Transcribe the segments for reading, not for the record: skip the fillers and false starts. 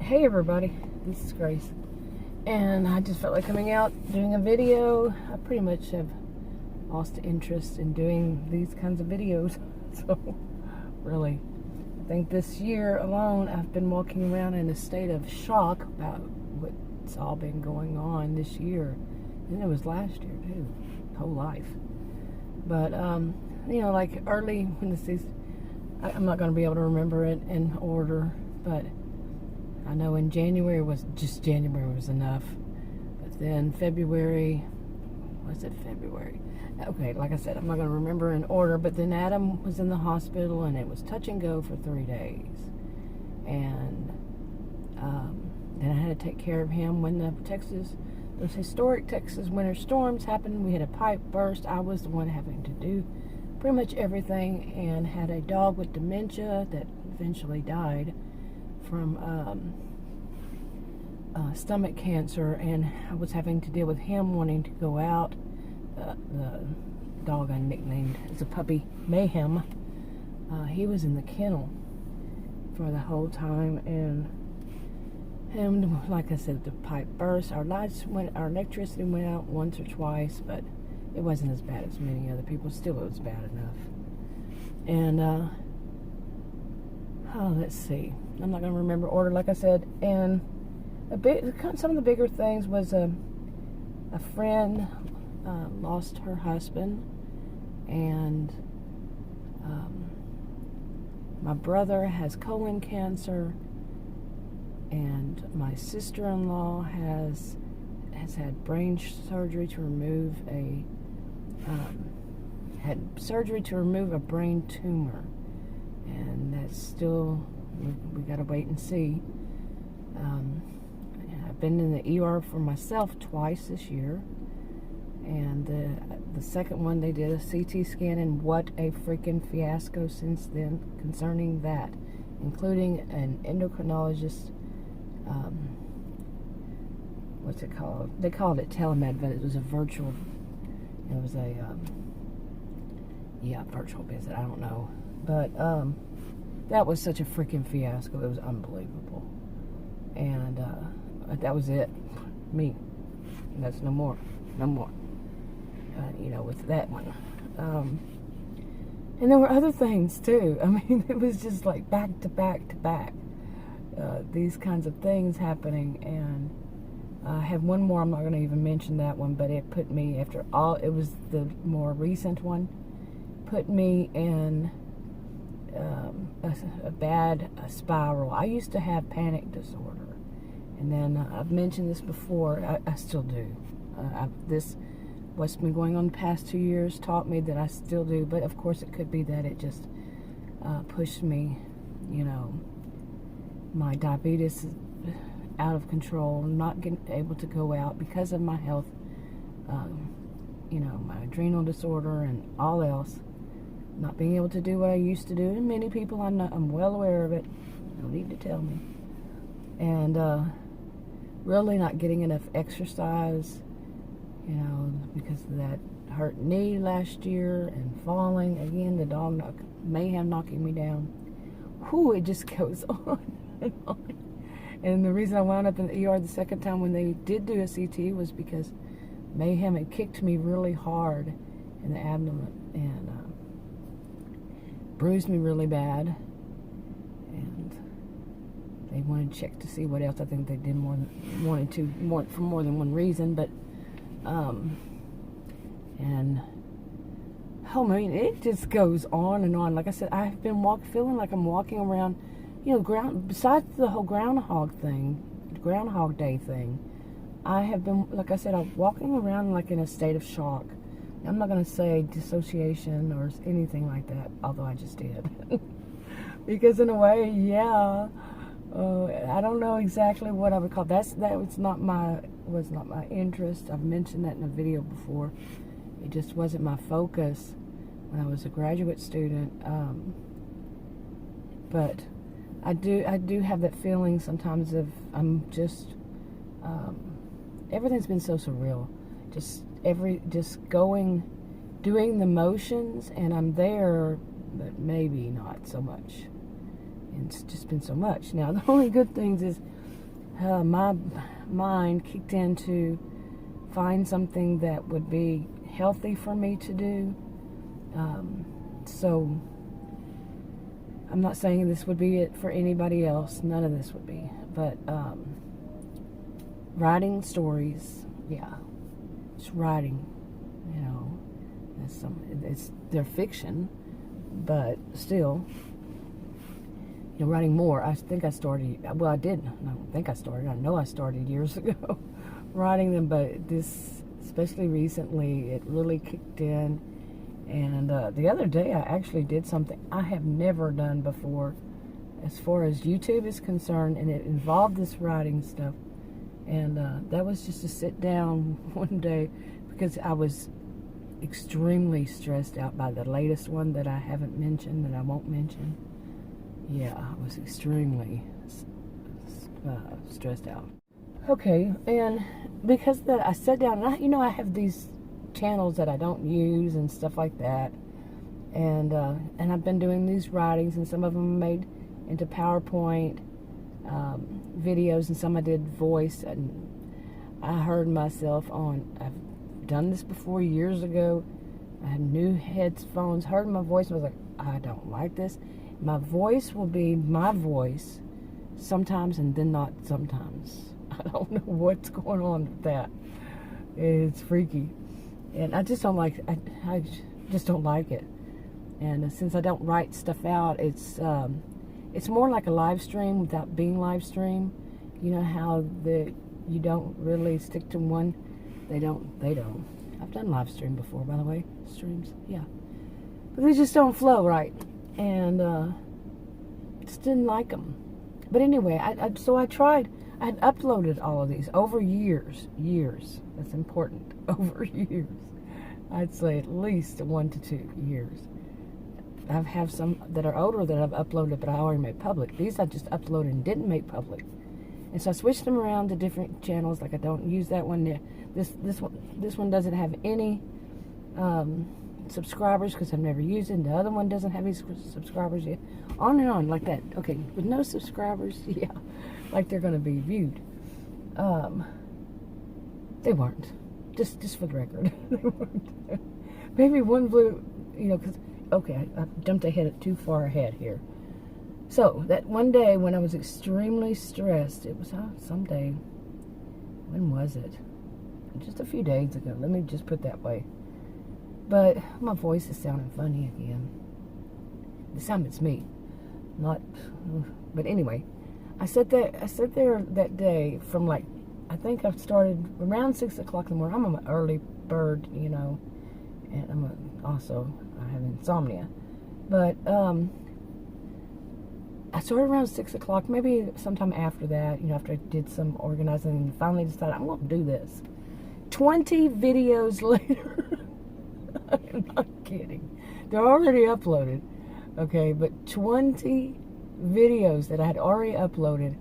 Hey everybody, this is Grace, and I just felt like coming out, doing a video. I pretty much have lost interest in doing these kinds of videos, so really, I think this year alone I've been walking around in a state of shock about what's all been going on this year, and it was last year too, whole life. But, like early when the season, I'm not going to be able to remember it in order, but I know in January was enough. But then February, was it February? Okay, like I said, I'm not going to remember in order, but then Adam was in the hospital and it was touch and go for 3 days. And then I had to take care of him when those historic Texas winter storms happened. We had a pipe burst. I was the one having to do pretty much everything, and had a dog with dementia that eventually died from stomach cancer, and I was having to deal with him wanting to go out. The dog I nicknamed as a puppy Mayhem, he was in the kennel for the whole time, and like I said, the pipe burst. Our electricity went out once or twice, but it wasn't as bad as many other people. Still, it was bad enough. And let's see. I'm not going to remember order, like I said. And some of the bigger things was a friend lost her husband, and my brother has colon cancer, and my sister-in-law has had brain surgery to remove a brain tumor, and that's still, we got to wait and see. I've been in the ER for myself twice this year, and the second one they did a CT scan, and what a freaking fiasco since then concerning that, including an endocrinologist. What's it called? They called it telemed, but it was a virtual. It was a virtual visit. I don't know, but that was such a freaking fiasco. It was unbelievable, and that was it. Me. And that's no more. With that one. And there were other things too. I mean, it was just like back to back to back. These kinds of things happening, and I have one more. I'm not going to even mention that one, but it put me, it was the more recent one, put me in a bad spiral. I used to have panic disorder, and then I've mentioned this before. I still do. What's been going on the past 2 years taught me that I still do, but of course it could be that it just pushed me, my diabetes is out of control, not able to go out because of my health, my adrenal disorder and all else, not being able to do what I used to do, and many people I'm well aware of it, no need to tell me, and really not getting enough exercise, because of that hurt knee last year, and falling again, the dog Mayhem knocking me down. Whew, it just goes on and on. And the reason I wound up in the ER the second time when they did do a CT was because Mayhem had kicked me really hard in the abdomen and bruised me really bad. And they wanted to check to see what else. I think they did for more than one reason. But it just goes on and on. Like I said, I've been feeling like I'm walking around. Besides the whole Groundhog Day thing, I have been, like I said, I'm walking around like in a state of shock. I'm not going to say dissociation or anything like that, although I just did. Because in a way, I don't know exactly what I would call that. Was not my interest. I've mentioned that in a video before. It just wasn't my focus when I was a graduate student. But I do have that feeling sometimes of I'm just everything's been so surreal. Doing the motions, and I'm there, but maybe not so much. And it's just been so much. Now the only good things is my mind kicked in to find something that would be healthy for me to do. So I'm not saying this would be it for anybody else. None of this would be. But writing stories, yeah, just writing. You know, they're fiction, but still. You know, writing more. I think I started. Well, I did. I don't think I started. I know I started years ago writing them, but this, especially recently, it really kicked in. And the other day, I actually did something I have never done before, as far as YouTube is concerned, and it involved this writing stuff. And that was just to sit down one day because I was extremely stressed out by the latest one that I haven't mentioned, that I won't mention. Yeah, I was extremely stressed out. Okay, and because that, I sat down, and I have these channels that I don't use and stuff like that, and I've been doing these writings, and some of them are made into PowerPoint videos, and some I did voice, and I heard myself I've done this before years ago. I had new headphones, heard my voice, and was like, I don't like this. My voice will be my voice sometimes and then not sometimes. I don't know what's going on with that. It's freaky. And I just don't like it. I just don't like it. And since I don't write stuff out, it's more like a live stream without being live stream. You know how you don't really stick to one. They don't. I've done live stream before, by the way. Streams, yeah. But they just don't flow right. And just didn't like them. But anyway, so I tried. I had uploaded all of these over years. That's important. Over years. I'd say at least 1 to 2 years. I have some that are older that I've uploaded, but I already made public. These I just uploaded and didn't make public. And so I switched them around to different channels. Like I don't use that one there. This one doesn't have any subscribers because I've never used it. And the other one doesn't have any subscribers yet. On and on like that. Okay, with no subscribers, yeah, like they're going to be viewed. They weren't. Just for the record, they weren't. Maybe one blew, because okay, I jumped too far ahead here. So that one day when I was extremely stressed, it was someday. When was it? Just a few days ago. Let me just put it that way. But my voice is sounding funny again. This time it's me, not. But anyway, I sat there that day from I think I started around 6 o'clock in the morning. I'm an early bird, and I have insomnia. But I started around 6 o'clock, maybe sometime after that, after I did some organizing and finally decided I'm going to do this. 20 videos later. I'm not kidding. They're already uploaded, okay, but 20 videos that I had already uploaded,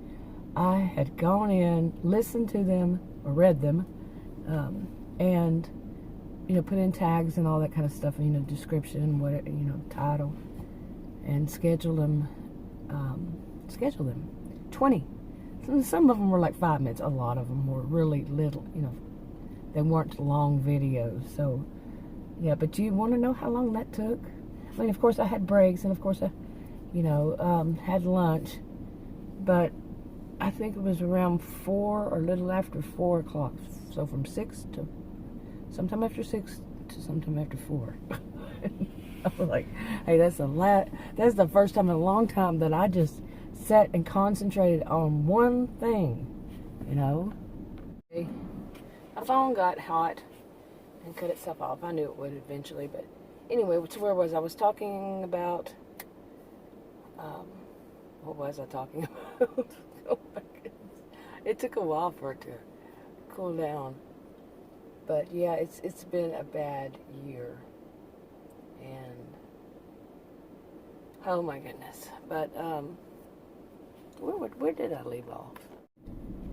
I had gone in, listened to them, or read them, and, put in tags and all that kind of stuff, description, title, and schedule them. 20. Some of them were like 5 minutes. A lot of them were really little, they weren't long videos. So, yeah, but you want to know how long that took? I mean, of course, I had breaks, and of course, I, had lunch, but I think it was around 4 or a little after 4 o'clock. So from 6 to sometime after 6 to sometime after 4. I was like, hey, that's the first time in a long time that I just sat and concentrated on one thing, My phone got hot and cut itself off. I knew it would eventually, but anyway, so where was I? I was talking about, what was I talking about? Oh my goodness. It took a while for it to cool down. But yeah, it's been a bad year. And oh my goodness. But where did I leave off?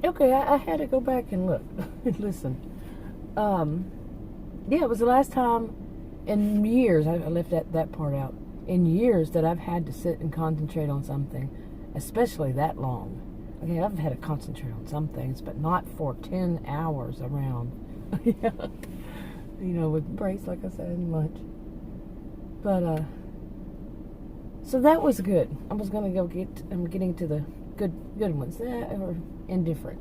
Okay, I had to go back and look and listen. Yeah, it was the last time in years, I left that part out, in years that I've had to sit and concentrate on something, especially that long. Okay, I've had to concentrate on some things, but not for 10 hours around. Yeah. With breaks, like I said, and lunch. But, so that was good. I was going to I'm getting to the good ones, or indifferent.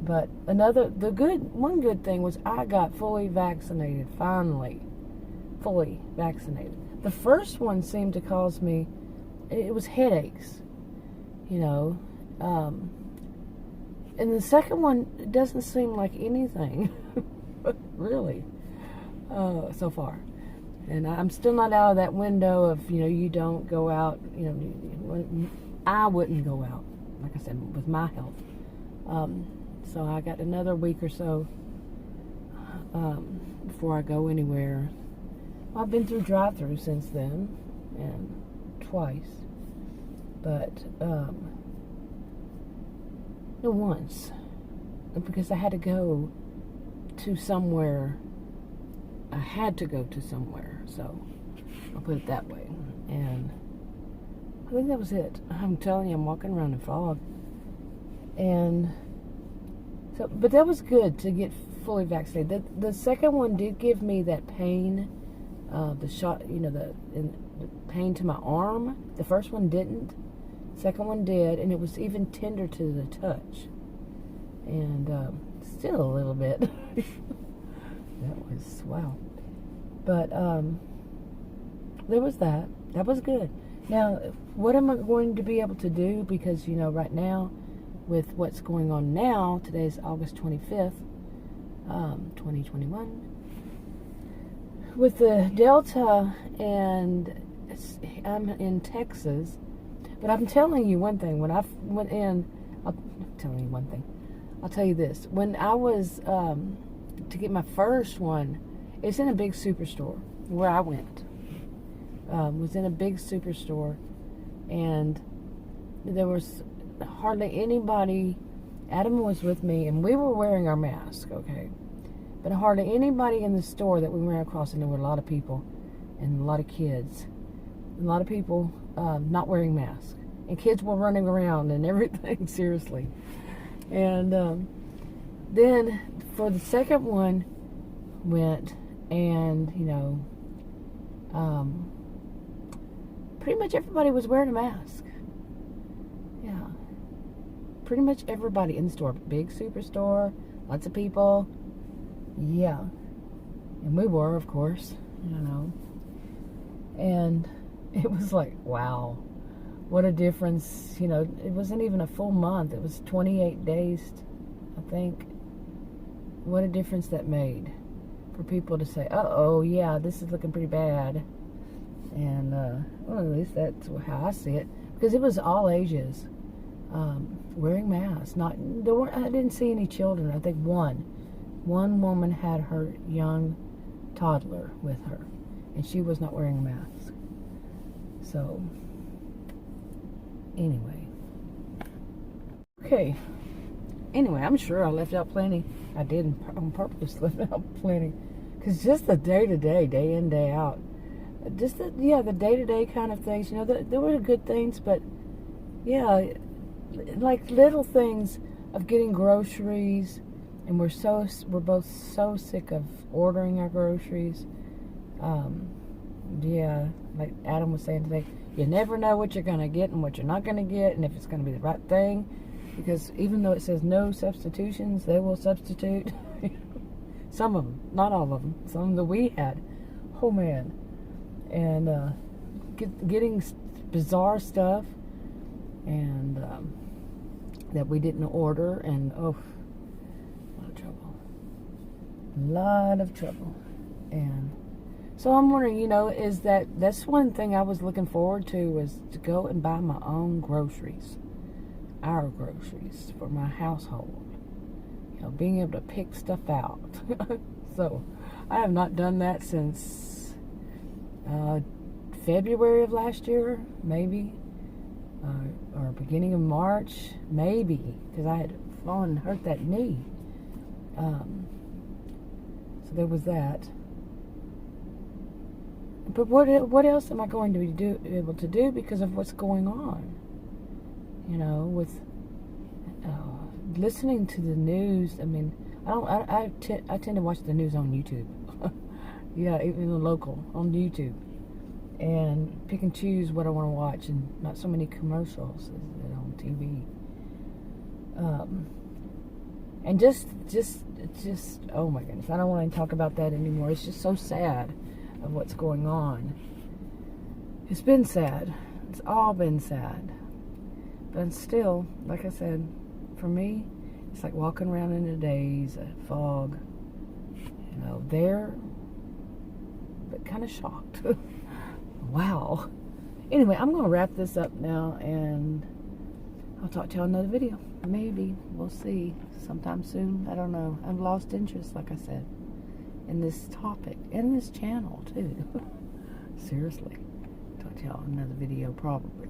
But one good thing was I got fully vaccinated, finally. Fully vaccinated. The first one seemed to cause me, it was headaches, and the second one, it doesn't seem like anything, really, so far. And I'm still not out of that window of, you don't go out, I wouldn't go out, like I said, with my health. So I got another week or so before I go anywhere. I've been through drive-through since then, and twice. But, no, once. Because I had to go to somewhere. I had to go to somewhere, so I'll put it that way. And I think that was it. I'm telling you, I'm walking around in fog. And so, but that was good to get fully vaccinated. The second one did give me that pain, the shot, the pain to my arm. The first one didn't. Second one did, and it was even tender to the touch. And still a little bit. That was, wow. But there was that. That was good. Now, what am I going to be able to do? Because, right now, with what's going on now, today's August 25th, 2021, with the Delta, and I'm in Texas. But I'm telling you one thing. When I went in, I'll tell you this. When I was to get my first one, it's in a big superstore where I went. Was in a big superstore, and there was hardly anybody. Adam was with me, and we were wearing our mask, okay? But hardly anybody in the store that we ran across, and there were a lot of people, and a lot of kids, and a lot of people not wearing masks, and kids were running around and everything, seriously. And then for the second one, went, and pretty much everybody was wearing a mask. Yeah, pretty much everybody in the store. Big superstore, lots of people. Yeah, and we were, of course, and it was like, wow, what a difference. It wasn't even a full month. It was 28 days, I think. What a difference that made for people to say, uh-oh, yeah, this is looking pretty bad. And, well, at least that's how I see it. Because it was all ages wearing masks. I didn't see any children. I think one woman had her young toddler with her, and she was not wearing a mask. So, anyway. Okay. Anyway, I'm sure I left out plenty. I did on purpose left out plenty. Because just the day-to-day, day in, day out. Just the day-to-day kind of things. There were good things, but, yeah, like little things of getting groceries. And we're both so sick of ordering our groceries. Yeah, like Adam was saying today, you never know what you're going to get and what you're not going to get, and if it's going to be the right thing. Because even though it says no substitutions, they will substitute. Some of them, not all of them. Some that we had. Oh, man. And getting bizarre stuff and that we didn't order, and a lot of trouble. And so I'm wondering, that's one thing I was looking forward to, was to go and buy my own groceries, our groceries for my household. Being able to pick stuff out. So I have not done that since February of last year, maybe, or beginning of March, maybe, because I had fallen and hurt that knee. So there was that. But what else am I going to be able to do because of what's going on? With listening to the news, I mean, I tend to watch the news on YouTube. Yeah, even the local on YouTube, and pick and choose what I want to watch, and not so many commercials on TV. And just oh my goodness, I don't want to talk about that anymore. It's just so sad of what's going on. It's been sad. It's all been sad. But still, like I said, for me, it's like walking around in a daze, a fog. There, but kind of shocked. Wow. Anyway, I'm going to wrap this up now, and I'll talk to y'all in another video. Maybe. We'll see. Sometime soon. I don't know. I've lost interest, like I said, in this topic, and this channel, too. Seriously. Talk to y'all in another video, probably.